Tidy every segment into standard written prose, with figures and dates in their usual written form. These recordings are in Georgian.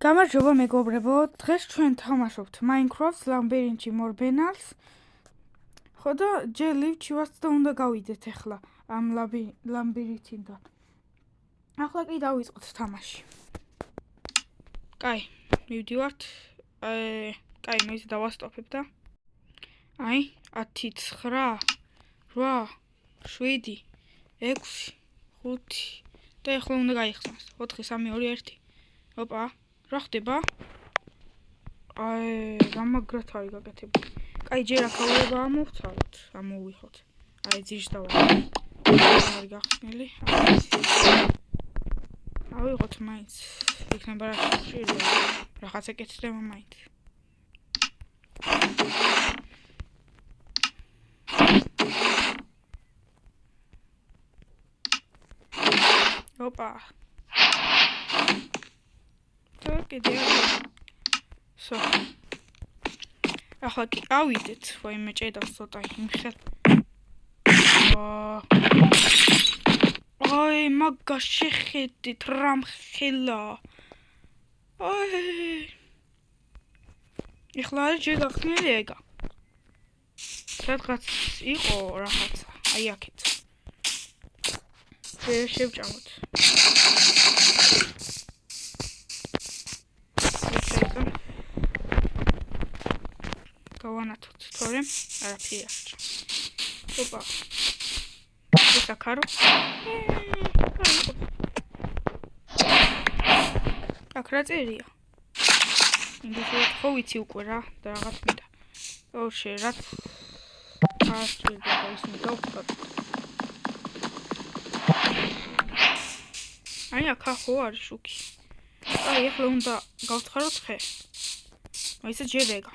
გამარჯობა მეგობრებო, დღეს ჩვენ თამაშობთ Minecraft ლაბირინთში მორბენალს. ხო და ჯერ ლიფტში ვართ და უნდა გავიდეთ ახლა ამ ლაბირინთიდან. ახლა კი დავიწყოთ თამაში. კაი, მივდივართ. კაი, მე ისე დავასტოფებ და აი 10, 9, 8, 7, 6, 5 და ახლა უნდა გაიხსნას 4, 3, 2, 1. ოპა, რა ხდება? რამაგრად არის გაკეთებული. კაი, ჯერ აქაურება ამოვცალოთ, ამოვიხოთ. აი, ძირს დავაყენე. არის გახსნილი. ავიღოთ მაინც. იქნება რა შეიძლება. რაღაც ეკეთდება მაინც. ოპა. So. ახლა კი ავიდეთ, ვაიმე ჭედავს ცოტა იმხელ. აი, მაგა შეხედით რა მხელა. აი. ახლა ჯერ გახსნილი ეგა. სადღაც იყო რაღაცა, აი აქეთ. შევჭამოთ. გავანათოთ, თორე არაფერი არ. ოპა. ეს აქარო. აქ რა წერია? ინგლისურად ხო ვიცი უკვე რა და რაღაც მინდა. ოშე, რაც ასწრებდა ის მიდავხოთ. აი აქ ხო არის შუქი. აი ახლა უნდა გავცხაროთ ხე. აი ესე ჯერ ეგა.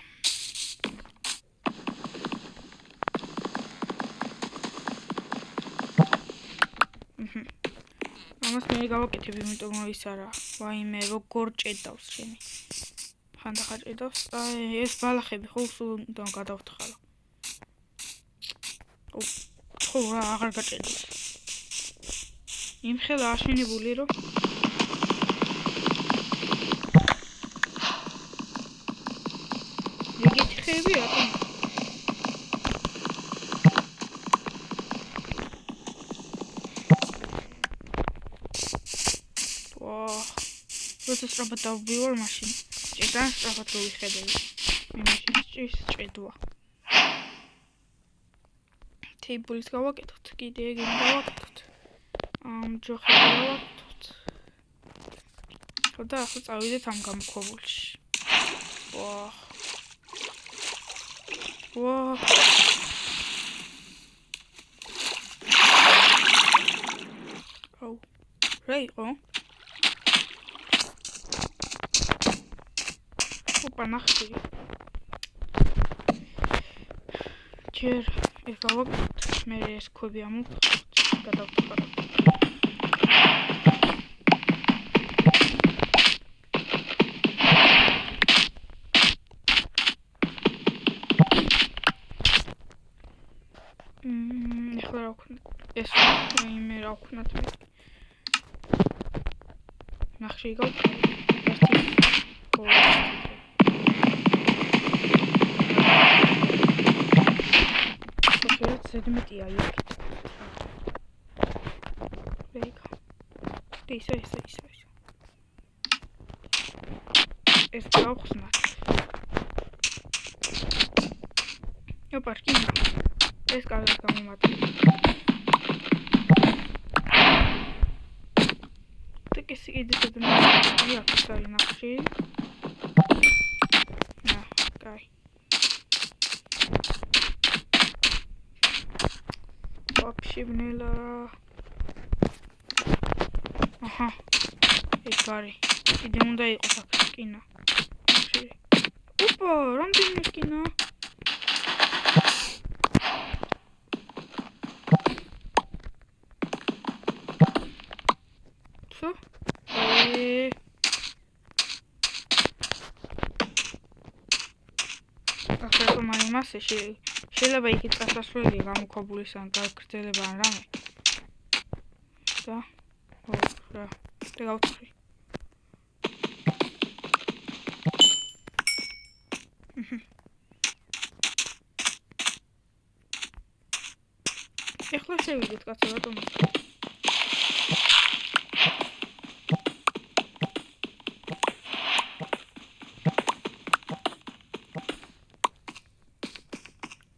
ამას მე გავაკეთებ, იმიტომ რომ ის არა. ვაიმე, როგორ ჭედავს შენი. ხანდახან ჭედავს. აი, ეს ბალახები ხო სულ უნდა გადავთხარო. ხო, რა აღარ გაჭედავს. იმხელა აშენებული რომ ეგეთი ხეები რატომ? როცა სწრაფად დავბივარ მაშინ ჭედან სწრაფად რო ვიხედები. იმაში ჭედვა. თეიბულის გავაკეთოთ, კიდე ეგ გავაკეთოთ. ჯოხი გავაკეთოთ. ხო და ახლა წავიდეთ ამ გამოქვაბულში. აუ. რა იყო? ოპა, ნახე. ჯერ ეს გავაკეთოთ, მე ეს ქვები ამოვხოთ, გადავთხარო. ახლა რა ვქნათ? ეს მე რა ვქნათ მე? ნახე გავხდი. ზედმეტია იქ. ვეიკა. ისე. ეს გავხსნათ. ოპა, რკინა. ეს კარგად გამომატე. ტიკისი კიდე ზედმეტია აქ ნახე. კაი. Вообще бнела. Аха. ეს არის. კიდე უნდა იყოს აქ რკინა. ოპა, რამდენი რკინა? ხო? ახლა რომ არის მასე შეიძლება იქით წასასვლელი გამოქვაბულისგან გაგრძელება ან რამე. და რა, გავწრი. ეხლა შევიდეთ კაცო რატომ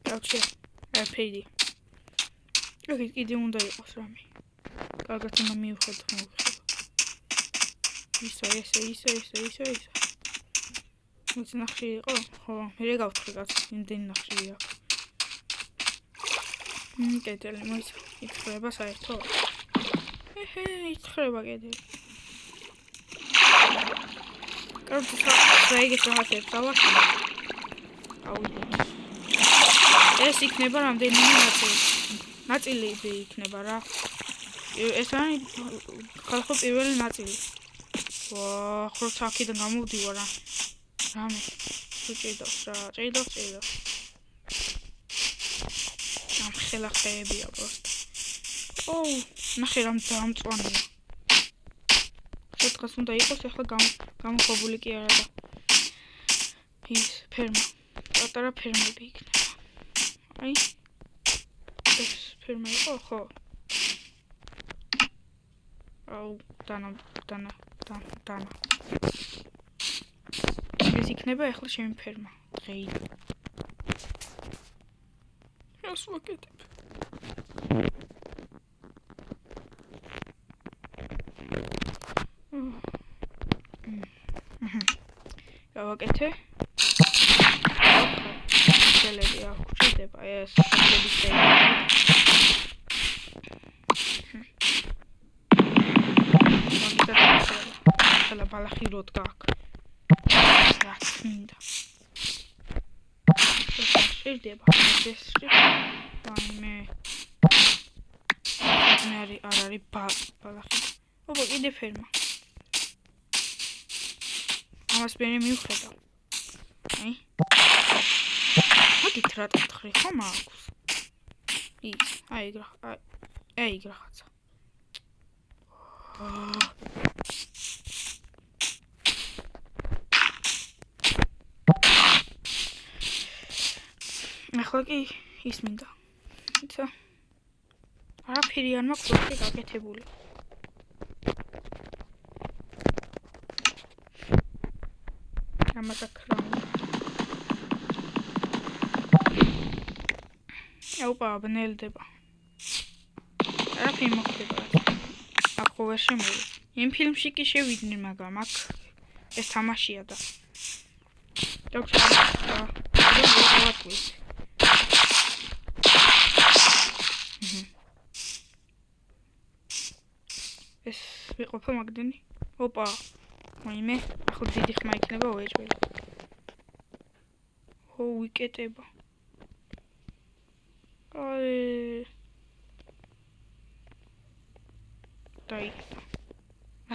დავჩი ფეიდი ოქი კიდე უნდა იყოს რამე კარგად უნდა მივხედო ისო მოც ნახში იყო ხო მე გავთხრი კაც იმდენი ნახში აქვს კედელი მოიცა ითხრება საერთოდ ითხრება კედელი კარგი საიგეთ რაღაცებს ავახსენე აუდით ეს იქნება რამდენიმე ნაწილები იქნება რა ეს არის ხალხო პირველი ნაწილი ხო აქედან გამოვდივარ რა რამე ჭიდავს ამ ხელახეებია პროსტ ოუ ნახე რამ დამწვანია შეთქას უნდა იყოს ახლა გამოხობული კი არა და ის ფერმა პატარა ფერმები იქნება აი ეს ფერმა იყო ხო აუ დანა ეს იქნება ახლა ჩემი ფერმა დღეიდან ეს ვაკეთებ გავაკეთე ხელები აქვს ჭირდება ეს ხელების ხელა ბალახი როდ გაქვს რა მინდა ჭირდება ეს ვაიმე მე არ არის ბალახი ოპა კიდე ფერმა ამას მე მივხედავ აი მაგით რა ტახრი ხომ აქვს ის აი რაღაცა ახლა კი ის მინდა იცი არაფერი არ მაქვს უკვე გაკეთებული ამასაკრა ოპა ბნელდება არაფერი მოხდება აქ ვერ შემოვიდა იმ ფილმში კი შევიდნენ მაგრამ აქ ეს თამაშია და ეს ვიყოფა მაგდენი ოპა მაიმე ახლა დიდი ხმა იქნება ვეჭველი ო ვიკეტება აი დაი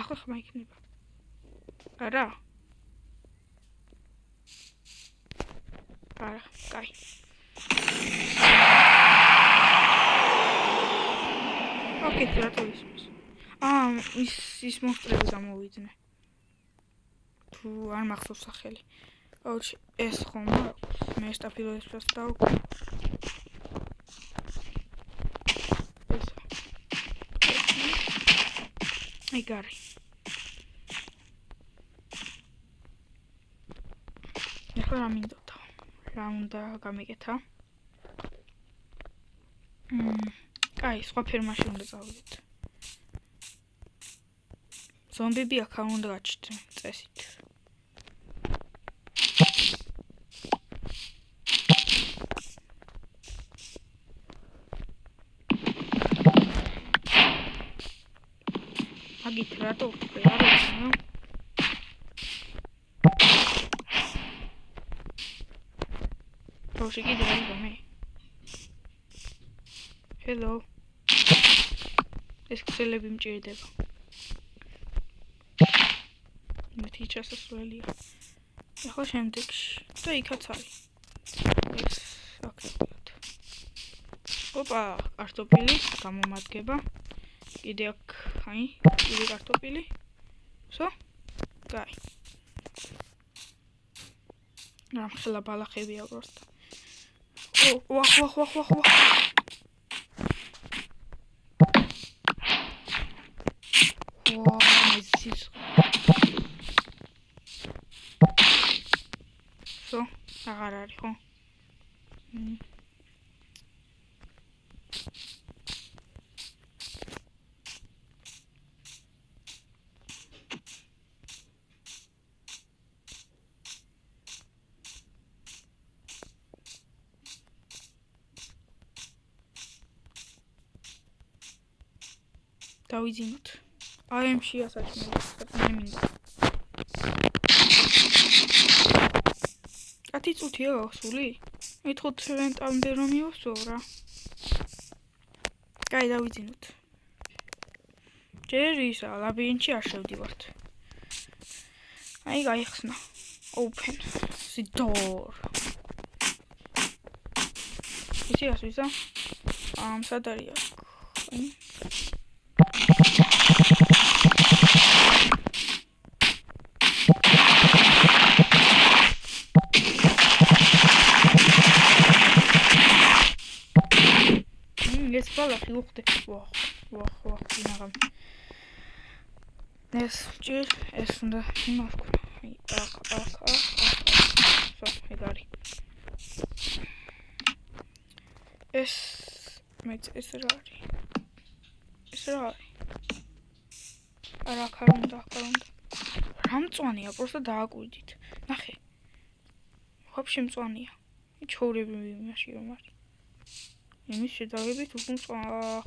ახლა ხმა იქნება არა კაი ოკეი რატო ის მონსტრები გამოვიდნენ თუ არ მახსოვს სახელი ოჩ ეს ხომ აქვს მე სტაფილოებს დავკ ეს აი გარი ახლა რა მინდოდა რა უნდა გამიკეთა კაი სხვა ფერმაში უნდა წავიდეთ ზომბები აქ არ უნდა გაჩნდნენ წესით აგით რატო არ ვიცი როში კიდე არის მე ჰელო ეს ქსელები მჭირდება მეთი ჩასასვლელია ახლა შემდეგში და იქაც არის ეს აქტიურად ოპა კარტოფილი გამომადგება კიდე აქ აი კიდე კარტოფილი სო კაი რამ ხელა ბალახებია პროსტა ვახ მეზის. ხო, აღარ არის ხო? დავიძინოთ. AM-ში ასაჩნია მინდა. 10 წუთია გასული? მითხოთ რენტამდე რომ მივასწრო რა. კაი, დავიძინოთ. ჯერ ისა ლაბირინთში არ შევდივართ. აი, გაიხსნა. Open the door. ისი ასვისა? სად არის აქ? ეს ბალახი უხდე. ვახ, ინაღამ. ეს ჭირ, ეს უნდა იმარქვა. აქ. სო, ეგ არის. ეს რა არის? ეს რა არის? არა, აქ უნდა. რა მწვანეა, просто დააკვირდით. ნახე. ვაფშე მწვანეა. ჩაურები იმაში რომ არის. იმის შედარებით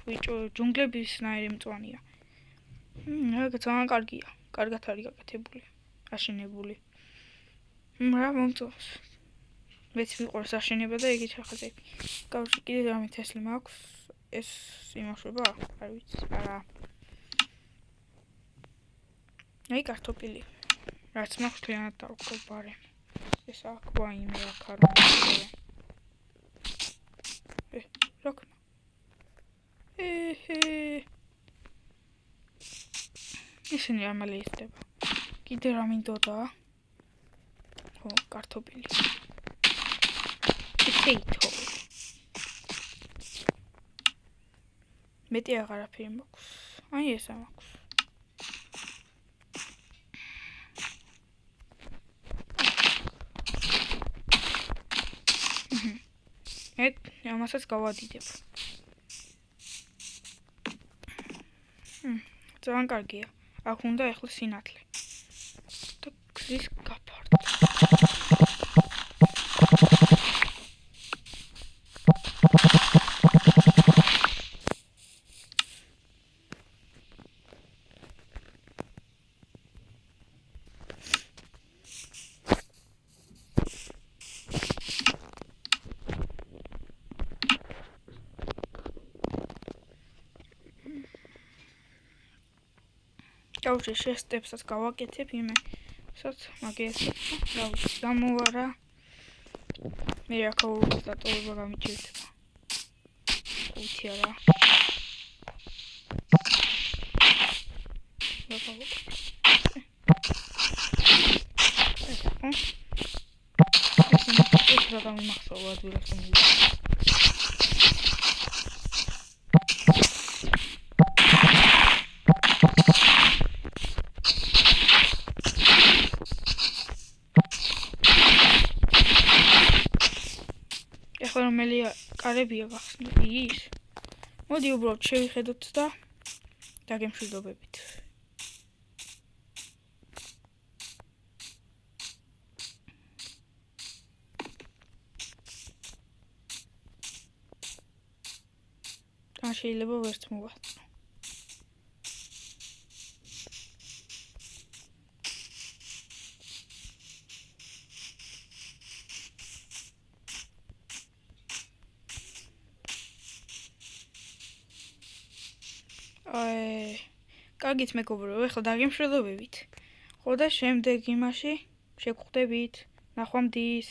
ბიჭო, ჯუნგლებისნაირი მწვანეა. ეგ ძალიან კარგია. კარგად არის გაკეთებული, აშენებული. რა მომწონს. მეც მიყვარს აშენება და იგივე ხაზე. გავში კიდე რამე თესლი მაქვს. ეს იმუშება? არ ვიცი, არა. აი კარტოფილი. რაც მაქვს თლიანად დავკრობ ბარემ. ეს აქ ვაიმე აქ არ მომწონს. როქნა. ისინი ამალი ისდება. კიდე რა მინდოდა? ხო, კარტოფილი. potato. მეტი აღარაფერი მაქვს. აი ესა მაქვს. ამასაც გავადიდებ. ძალიან კარგია. აქ უნდა ეხლა სინათლე. და გზის გაფართო. გავშე შესტებსაც გავაკეთებ იმესაც მაგესაც რა ვიცი გამოვარა მე აქაურს დატოვება გამიჭირდება ვიცი არა ეს რა გამიმახსოვრა ადგილას რომელი კარებია გახსნილი ის. მოდი უბრალოდ შევიხედოთ და დაგემშვიდობებით. და შეიძლება ვერც მოვახსნო. კარგით მეგობრებო, ეხლა დაგემშვიდობებით. ხო და შემდეგ იმაში შეგხვდებით. ნახვამდის.